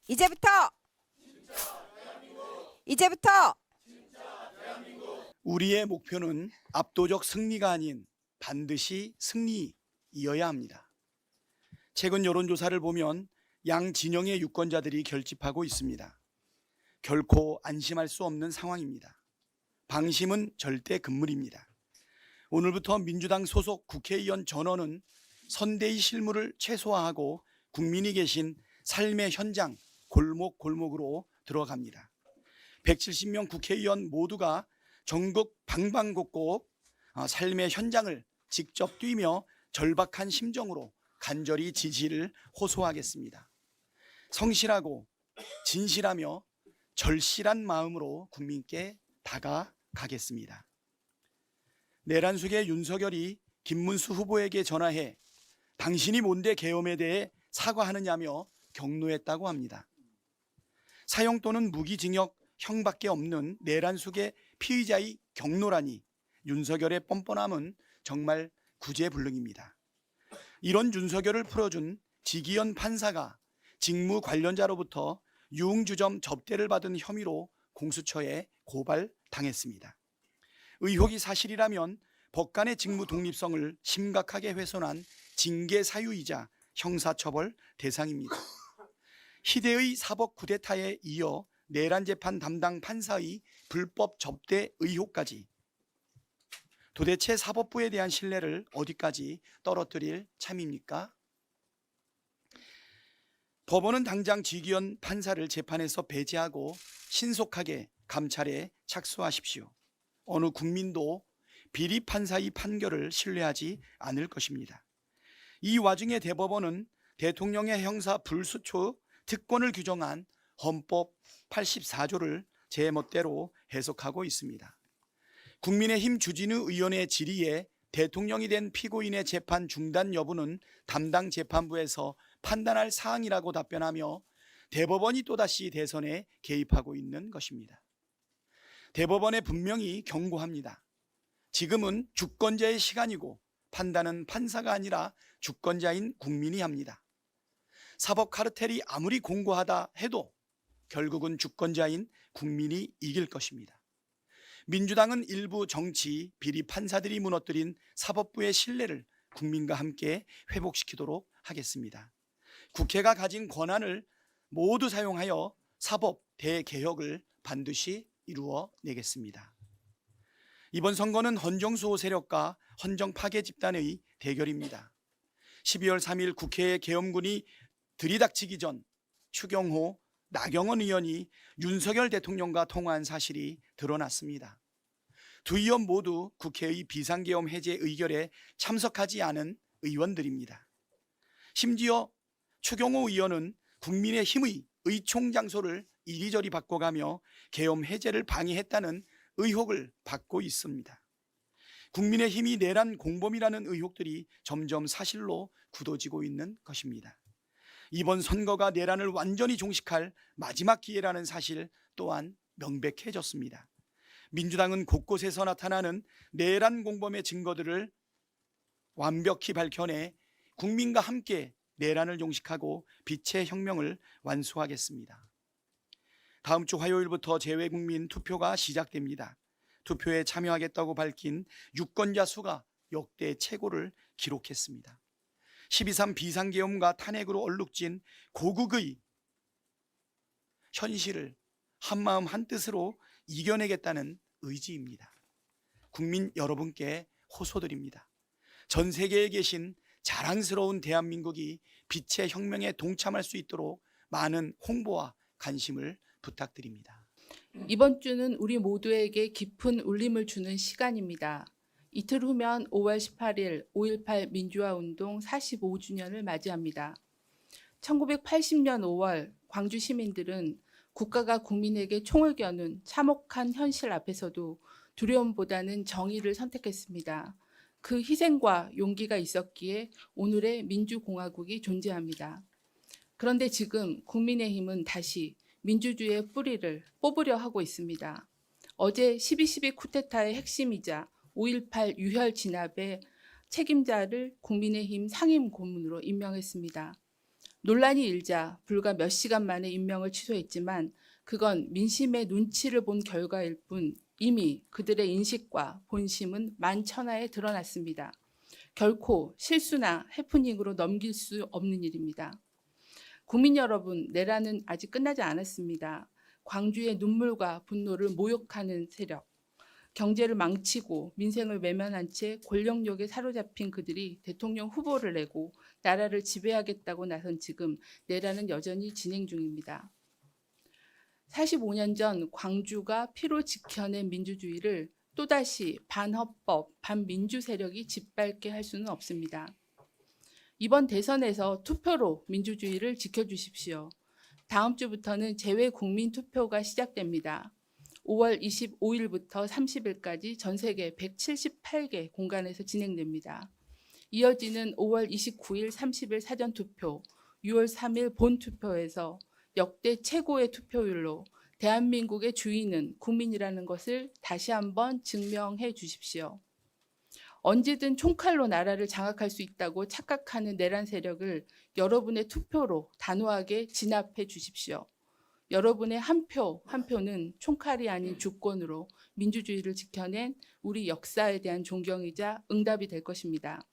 이제부터 이제부터 우리의 목표는 압도적 승리가 아닌 반드시 승리이어야 합니다. 최근 여론조사를 보면 양 진영의 유권자들이 결집하고 있습니다. 결코 안심할 수 없는 상황입니다. 방심은 절대 금물입니다. 오늘부터 민주당 소속 국회의원 전원은 선대의 실무를 최소화하고 국민이 계신 삶의 현장 골목골목으로 들어갑니다. 170명 국회의원 모두가 전국 방방곡곡 삶의 현장을 직접 뛰며 절박한 심정으로 간절히 지지를 호소하겠습니다. 성실하고 진실하며 절실한 마음으로 국민께 다가가겠습니다. 내란 속의 윤석열이 김문수 후보에게 전화해 당신이 뭔데 계엄에 대해 사과하느냐며 격노했다고 합니다. 사형 또는 무기징역형밖에 없는 내란 속의 피의자의 격노라니 윤석열의 뻔뻔함은 정말 구제불능입니다. 이런 윤석열을 풀어준 지기현 판사가 직무 관련자로부터 유흥주점 접대를 받은 혐의로 공수처에 고발당했습니다. 의혹이 사실이라면 법관의 직무 독립성을 심각하게 훼손한 징계 사유이자 형사처벌 대상입니다. 희대의 사법 쿠데타에 이어 내란 재판 담당 판사의 불법 접대 의혹까지 도대체 사법부에 대한 신뢰를 어디까지 떨어뜨릴 참입니까? 법원은 당장 지기현 판사를 재판에서 배제하고 신속하게 감찰에 착수하십시오. 어느 국민도 비리 판사의 판결을 신뢰하지 않을 것입니다. 이 와중에 대법원은 대통령의 형사 불수초 특권을 규정한 헌법 84조를 제멋대로 해석하고 있습니다. 국민의힘 주진우 의원의 질의에 대통령이 된 피고인의 재판 중단 여부는 담당 재판부에서 판단할 사항이라고 답변하며 대법원이 또다시 대선에 개입하고 있는 것입니다. 대법원에 분명히 경고합니다. 지금은 주권자의 시간이고 판단은 판사가 아니라 주권자인 국민이 합니다. 사법 카르텔이 아무리 공고하다 해도 결국은 주권자인 국민이 이길 것입니다. 민주당은 일부 정치 비리 판사들이 무너뜨린 사법부의 신뢰를 국민과 함께 회복시키도록 하겠습니다. 국회가 가진 권한을 모두 사용하여 사법 대개혁을 반드시 이루어내겠습니다. 이번 선거는 헌정수호 세력과 헌정 파괴 집단의 대결입니다. 12월 3일 국회의 계엄군이 들이닥치기 전 추경호, 나경원 의원이 윤석열 대통령과 통화한 사실이 드러났습니다. 두 의원 모두 국회의 비상계엄 해제 의결에 참석하지 않은 의원들입니다. 심지어 추경호 의원은 국민의힘의 의총 장소를 이리저리 바꿔가며 계엄 해제를 방해했다는 의혹을 받고 있습니다. 국민의힘이 내란 공범이라는 의혹들이 점점 사실로 굳어지고 있는 것입니다. 이번 선거가 내란을 완전히 종식할 마지막 기회라는 사실 또한 명백해졌습니다. 민주당은 곳곳에서 나타나는 내란 공범의 증거들을 완벽히 밝혀내 국민과 함께 내란을 종식하고 빛의 혁명을 완수하겠습니다. 다음 주 화요일부터 재외국민 투표가 시작됩니다. 투표에 참여하겠다고 밝힌 유권자 수가 역대 최고를 기록했습니다. 12.3 비상계엄과 탄핵으로 얼룩진 고국의 현실을 한마음 한뜻으로 이겨내겠다는 의지입니다. 국민 여러분께 호소드립니다. 전 세계에 계신 자랑스러운 대한민국이 빛의 혁명에 동참할 수 있도록 많은 홍보와 관심을 부탁드립니다. 이번 주는 우리 모두에게 깊은 울림을 주는 시간입니다. 이틀 후면 5월 18일 5.18 민주화운동 45주년을 맞이합니다. 1980년 5월 광주 시민들은 국가가 국민에게 총을 겨눈 참혹한 현실 앞에서도 두려움보다는 정의를 선택했습니다. 그 희생과 용기가 있었기에 오늘의 민주공화국이 존재합니다. 그런데 지금 국민의힘은 다시 민주주의의 뿌리를 뽑으려 하고 있습니다. 어제 12.12 쿠데타의 핵심이자 5.18 유혈 진압의 책임자를 국민의힘 상임 고문으로 임명했습니다. 논란이 일자 불과 몇 시간 만에 임명을 취소했지만 그건 민심의 눈치를 본 결과일 뿐 이미 그들의 인식과 본심은 만천하에 드러났습니다. 결코 실수나 해프닝으로 넘길 수 없는 일입니다. 국민 여러분, 내란은 아직 끝나지 않았습니다. 광주의 눈물과 분노를 모욕하는 세력, 경제를 망치고 민생을 외면한 채 권력욕에 사로잡힌 그들이 대통령 후보를 내고 나라를 지배하겠다고 나선 지금 내란은 여전히 진행 중입니다. 45년 전 광주가 피로 지켜낸 민주주의를 또다시 반헌법, 반민주 세력이 짓밟게 할 수는 없습니다. 이번 대선에서 투표로 민주주의를 지켜주십시오. 다음 주부터는 재외국민 투표가 시작됩니다. 5월 25일부터 30일까지 전 세계 178개 공간에서 진행됩니다. 이어지는 5월 29일, 30일 사전투표, 6월 3일 본투표에서 역대 최고의 투표율로 대한민국의 주인은 국민이라는 것을 다시 한번 증명해 주십시오. 언제든 총칼로 나라를 장악할 수 있다고 착각하는 내란 세력을 여러분의 투표로 단호하게 진압해 주십시오. 여러분의 한 표 한 표는 총칼이 아닌 주권으로 민주주의를 지켜낸 우리 역사에 대한 존경이자 응답이 될 것입니다.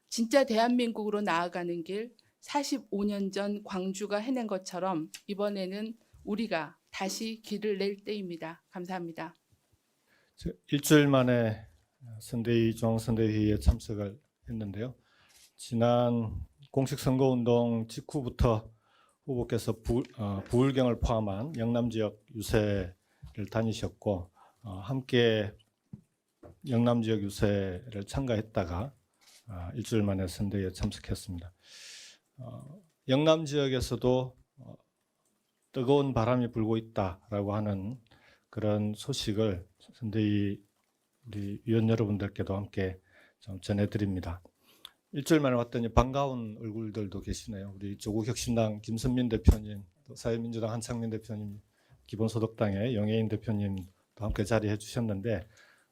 진짜 대한민국으로 나아가는 길, 45년 전 광주가 해낸 것처럼 이번에는 우리가 다시 길을 낼 때입니다. 감사합니다. 일주일 만에 선대위 중앙선대위에 참석을 했는데요. 지난 공식 선거운동 직후부터 후보께서 부울경을 포함한 영남 지역 유세를 다니셨고 함께 영남 지역 유세를 참가했다가 일주일 만에 선대위에 참석했습니다. 영남 지역에서도 뜨거운 바람이 불고 있다라고 하는 그런 소식을 선대위 우리 위원 여러분들께도 함께 좀 전해드립니다. 일주일 만에 왔더니 반가운 얼굴들도 계시네요. 우리 조국혁신당 김선민 대표님, 또 사회민주당 한창민 대표님, 기본소득당의 영예인 대표님도 함께 자리해 주셨는데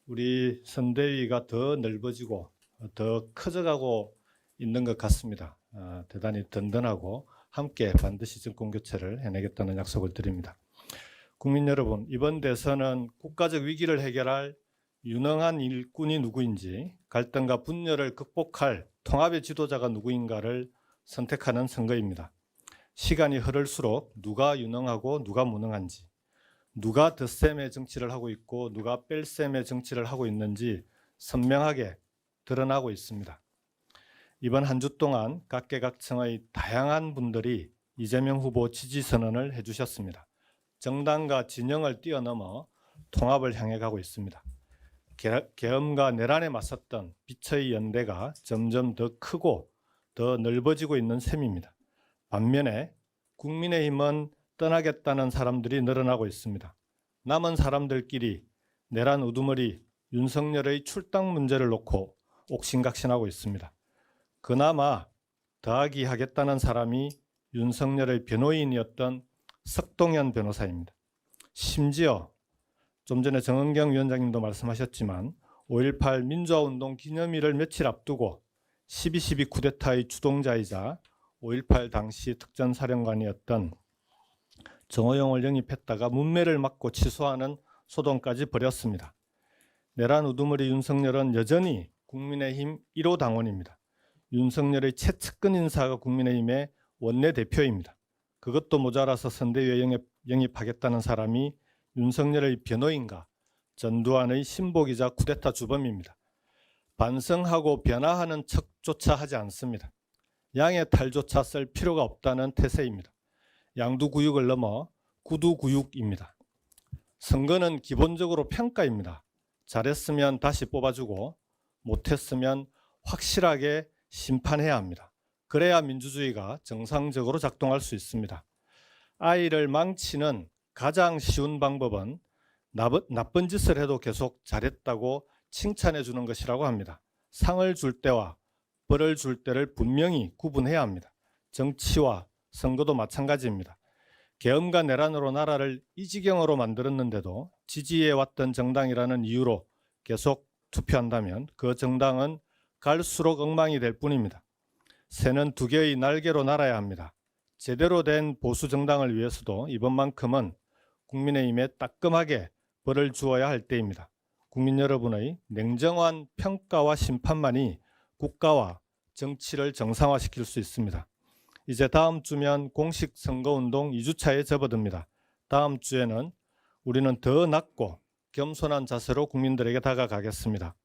우리 선대위가 더 넓어지고 더 커져가고 있는 것 같습니다. 대단히 든든하고 함께 반드시 정권교체를 해내겠다는 약속을 드립니다. 국민 여러분, 이번 대선은 국가적 위기를 해결할 유능한 일꾼이 누구인지, 갈등과 분열을 극복할 통합의 지도자가 누구인가를 선택하는 선거입니다. 시간이 흐를수록 누가 유능하고 누가 무능한지, 누가 덧셈의 정치를 하고 있고 누가 뺄셈의 정치를 하고 있는지 선명하게 드러나고 있습니다. 이번 한 주 동안 각계각층의 다양한 분들이 이재명 후보 지지 선언을 해주셨습니다. 정당과 진영을 뛰어넘어 통합을 향해 가고 있습니다. 계엄과 내란에 맞섰던 빛의 연대가 점점 더 크고 더 넓어지고 있는 셈입니다. 반면에 국민의힘은 떠나겠다는 사람들이 늘어나고 있습니다. 남은 사람들끼리 내란 우두머리 윤석열의 출당 문제를 놓고 옥신각신하고 있습니다. 그나마 더하기 하겠다는 사람이 윤석열의 변호인이었던 석동현 변호사입니다. 심지어 좀 전에 정은경 위원장님도 말씀하셨지만 5.18 민주화운동 기념일을 며칠 앞두고 12.12 쿠데타의 주동자이자 5.18 당시 특전사령관이었던 정호영을 영입했다가 문매를 맞고 취소하는 소동까지 벌였습니다. 내란 우두머리 윤석열은 여전히 국민의힘 1호 당원입니다. 윤석열의 최측근 인사가 국민의힘의 원내대표입니다. 그것도 모자라서 선대위에 영입하겠다는 사람이 윤석열의 변호인과 전두환의 신복이자 쿠데타 주범입니다. 반성하고 변화하는 척조차 하지 않습니다. 양의 탈조차 쓸 필요가 없다는 태세입니다. 양두구육을 넘어 구두구육입니다. 선거는 기본적으로 평가입니다. 잘했으면 다시 뽑아주고 못했으면 확실하게 심판해야 합니다. 그래야 민주주의가 정상적으로 작동할 수 있습니다. 아이를 망치는 가장 쉬운 방법은 나쁜 짓을 해도 계속 잘했다고 칭찬해 주는 것이라고 합니다. 상을 줄 때와 벌을 줄 때를 분명히 구분해야 합니다. 정치와 선거도 마찬가지입니다. 계엄과 내란으로 나라를 이 지경으로 만들었는데도 지지해왔던 정당이라는 이유로 계속 투표한다면 그 정당은 갈수록 엉망이 될 뿐입니다. 새는 두 개의 날개로 날아야 합니다. 제대로 된 보수 정당을 위해서도 이번만큼은 국민의힘에 따끔하게 벌을 주어야 할 때입니다. 국민 여러분의 냉정한 평가와 심판만이 국가와 정치를 정상화시킬 수 있습니다. 이제 다음 주면 공식 선거운동 2주차에 접어듭니다. 다음 주에는 우리는 더 낮고 겸손한 자세로 국민들에게 다가가겠습니다.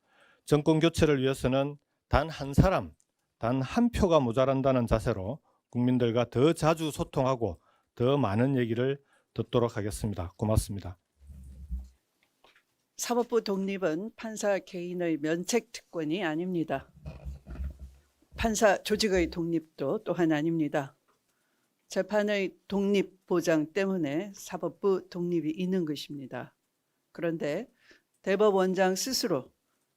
정권 교체를 위해서는 단 한 사람, 단 한 표가 모자란다는 자세로 국민들과 더 자주 소통하고 더 많은 얘기를 듣도록 하겠습니다. 고맙습니다. 사법부 독립은 판사 개인의 면책 특권이 아닙니다. 판사 조직의 독립도 또한 아닙니다. 재판의 독립 보장 때문에 사법부 독립이 있는 것입니다. 그런데 대법원장 스스로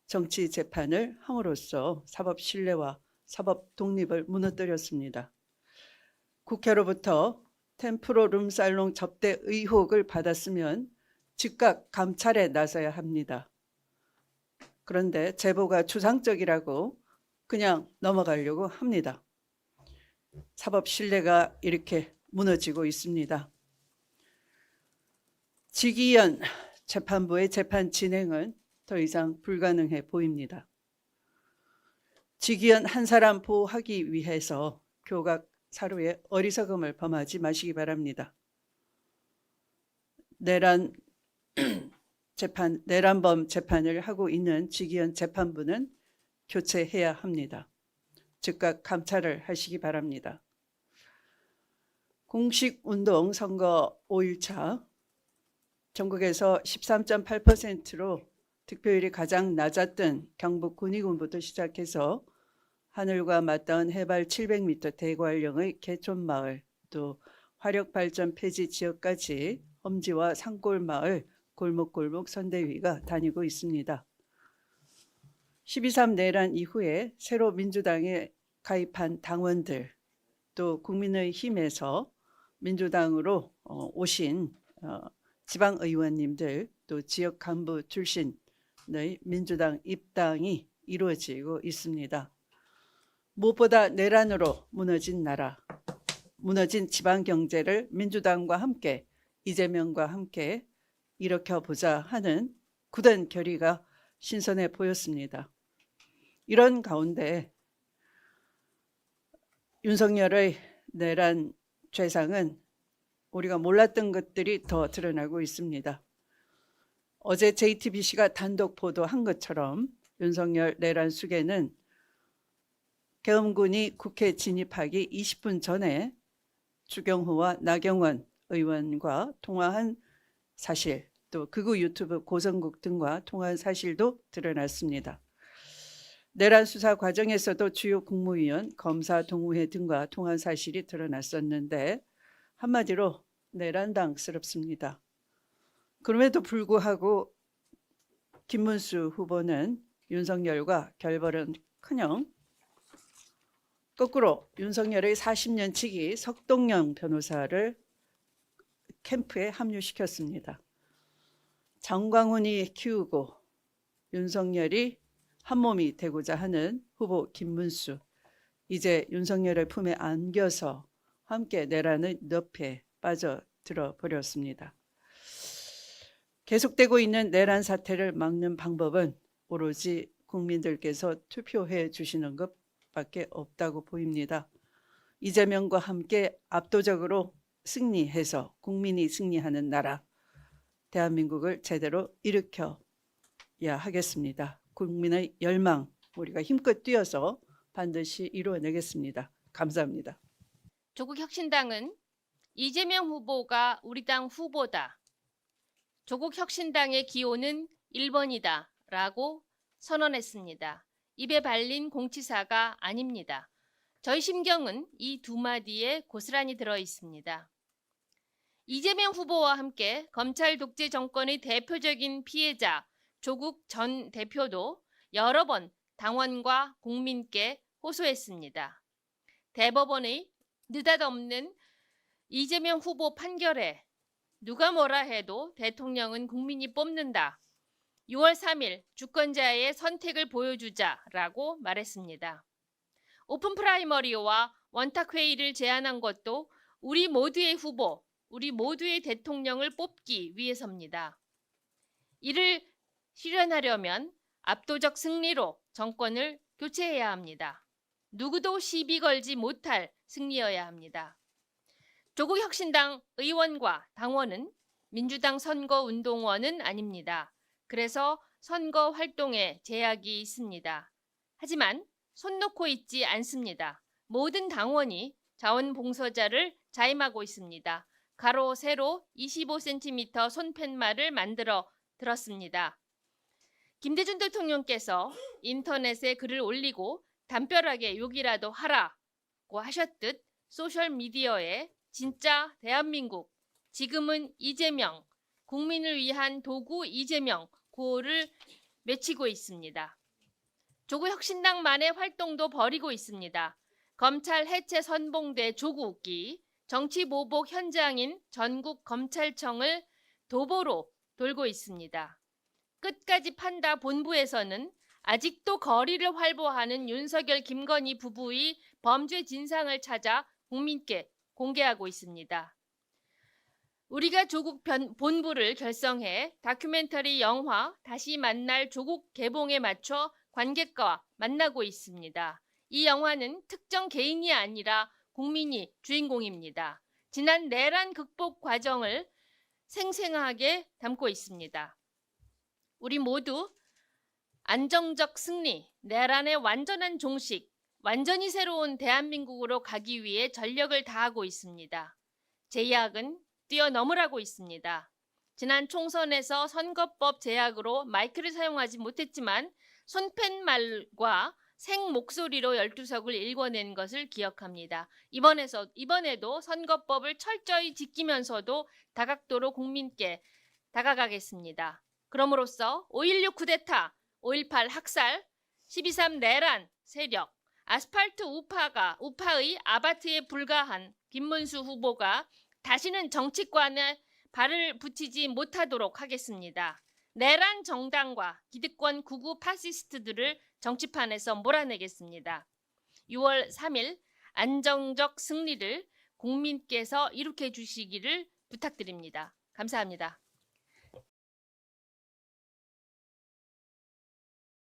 정치 재판을 함으로써 사법 신뢰와 사법 독립을 무너뜨렸습니다. 국회로부터 템프로 룸살롱 접대 의혹을 받았으면 즉각 감찰에 나서야 합니다. 그런데 제보가 추상적이라고 그냥 넘어가려고 합니다. 사법 신뢰가 이렇게 무너지고 있습니다. 지기현 재판부의 재판 진행은 더 이상 불가능해 보입니다. 지기현 한 사람 보호하기 위해서 교각 사루에 어리석음을 범하지 마시기 바랍니다. 내란범 재판을 하고 있는 지기현 재판부는 교체해야 합니다. 즉각 감찰을 하시기 바랍니다. 공식운동 선거 5일차 전국에서 13.8%로 득표율이 가장 낮았던 경북 군위군부터 시작해서 하늘과 맞닿은 해발 700m 대관령의 개촌마을, 또 화력발전 폐지 지역까지 험지와 산골마을 골목골목 선대위가 다니고 있습니다. 12.3 내란 이후에 새로 민주당에 가입한 당원들, 또 국민의힘에서 민주당으로 오신 지방의원님들, 또 지역 간부 출신의 민주당 입당이 이루어지고 있습니다. 무엇보다 내란으로 무너진 나라, 무너진 지방 경제를 민주당과 함께, 이재명과 함께 일으켜보자 하는 굳은 결의가 신선해 보였습니다. 이런 가운데 윤석열의 내란 죄상은 우리가 몰랐던 것들이 더 드러나고 있습니다. 어제 JTBC가 단독 보도한 것처럼 윤석열 내란 수계는 계엄군이 국회 진입하기 20분 전에 주경호와 나경원 의원과 통화한 사실, 또 극우 유튜브 고성국 등과 통화한 사실도 드러났습니다. 내란 수사 과정에서도 주요 국무위원, 검사 동우회 등과 통화한 사실이 드러났었는데 한마디로 내란당스럽습니다. 그럼에도 불구하고 김문수 후보는 윤석열과 결벌은커녕 거꾸로 윤석열의 40년 지기 석동영 변호사를 캠프에 합류시켰습니다. 정광훈이 키우고 윤석열이 한몸이 되고자 하는 후보 김문수, 이제 윤석열의 품에 안겨서 함께 내란의 늪에 빠져들어 버렸습니다. 계속되고 있는 내란 사태를 막는 방법은 오로지 국민들께서 투표해 주시는 것밖에 없다고 보입니다. 이재명과 함께 압도적으로 승리해서 국민이 승리하는 나라, 대한민국을 제대로 일으켜야 하겠습니다. 국민의 열망, 우리가 힘껏 뛰어서 반드시 이루어내겠습니다. 감사합니다. 조국혁신당은 이재명 후보가 우리 당 후보다. 조국혁신당의 기호는 1번이다 라고 선언했습니다. 입에 발린 공치사가 아닙니다. 저희 심경은 이 두 마디에 고스란히 들어 있습니다. 이재명 후보와 함께 검찰 독재 정권의 대표적인 피해자 조국 전 대표도 여러 번 당원과 국민께 호소했습니다. 대법원의 느닷없는 이재명 후보 판결에 누가 뭐라 해도 대통령은 국민이 뽑는다. 6월 3일 주권자의 선택을 보여주자라고 말했습니다. 오픈 프라이머리와 원탁 회의를 제안한 것도 우리 모두의 후보, 우리 모두의 대통령을 뽑기 위해서입니다. 이를 실현하려면 압도적 승리로 정권을 교체해야 합니다. 누구도 시비 걸지 못할 승리여야 합니다. 조국 혁신당 의원과 당원은 민주당 선거운동원은 아닙니다. 그래서 선거 활동에 제약이 있습니다. 하지만 손 놓고 있지 않습니다. 모든 당원이 자원봉사자를 자임하고 있습니다. 가로 세로 25cm 손팻말을 만들어 들었습니다. 김대중 대통령께서 인터넷에 글을 올리고 담벼락에 욕이라도 하라고 하셨듯 소셜미디어에 진짜 대한민국, 지금은 이재명, 국민을 위한 도구 이재명 구호를 외치고 있습니다. 조국 혁신당만의 활동도 벌이고 있습니다. 검찰 해체 선봉대 조국이 정치보복 현장인 전국 검찰청을 도보로 돌고 있습니다. 끝까지 판다 본부에서는 아직도 거리를 활보하는 윤석열 김건희 부부의 범죄 진상을 찾아 국민께 공개하고 있습니다. 우리가 조국 본부를 결성해 다큐멘터리 영화 다시 만날 조국 개봉에 맞춰 관객과 만나고 있습니다. 이 영화는 특정 개인이 아니라 국민이 주인공입니다. 지난 내란 극복 과정을 생생하게 담고 있습니다. 우리 모두 안정적 승리, 내란의 완전한 종식, 완전히 새로운 대한민국으로 가기 위해 전력을 다하고 있습니다. 제약은 뛰어넘으라고 있습니다. 지난 총선에서 선거법 제약으로 마이크를 사용하지 못했지만 손팻말과 생목소리로 12석을 읽어낸 것을 기억합니다. 이번에도 선거법을 철저히 지키면서도 다각도로 국민께 다가가겠습니다. 그럼으로써 5.16 쿠데타, 5.18 학살, 12.3 내란 세력, 아스팔트 우파의 아바트에 불과한 김문수 후보가 다시는 정치권에 발을 붙이지 못하도록 하겠습니다. 내란 정당과 기득권 구구 파시스트들을 정치판에서 몰아내겠습니다. 6월 3일 안정적 승리를 국민께서 이룩해 주시기를 부탁드립니다. 감사합니다.